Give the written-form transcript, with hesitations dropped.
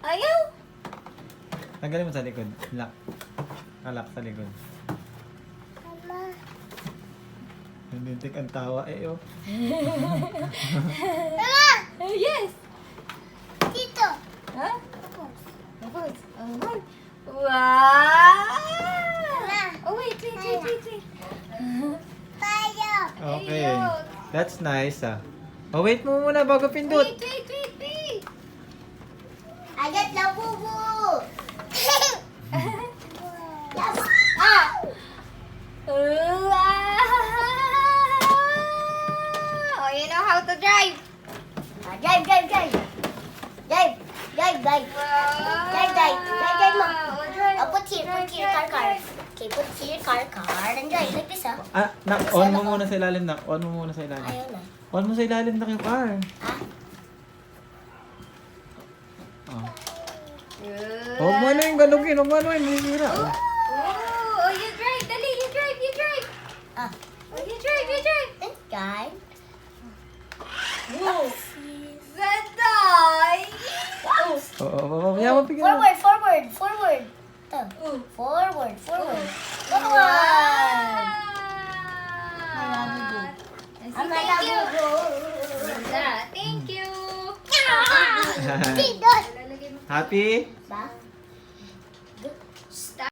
Ayaw. Tanggalin mo sa likod. Lock. Lock sa likod. Nanintik ang tawa oh. Yes. Dito. Huh? Wow. Oh, wait. Tayo. Okay. That's nice Oh, wait mo muna bago pindot. Wait. Agad na bubu. Oh, you know how to drive. Drive. Drive mo. Oh, put here, car. Okay, put here, car, and drive like this, On mo muna sa ilalim na. On mo muna sa ilalim. Ayaw na. On mo sa ilalim na yung car. Huwag mo na yung galugin. Huwag mo na yung masisira. Oh, you drive. Dali, you drive. Oh, you drive. Guys. Whoa. Ganda. Oo. Kaya mapigil mo. Forward. Ito. Oh. Forward. Wow. Thank you. Thank you. Dito. Happy? Ba?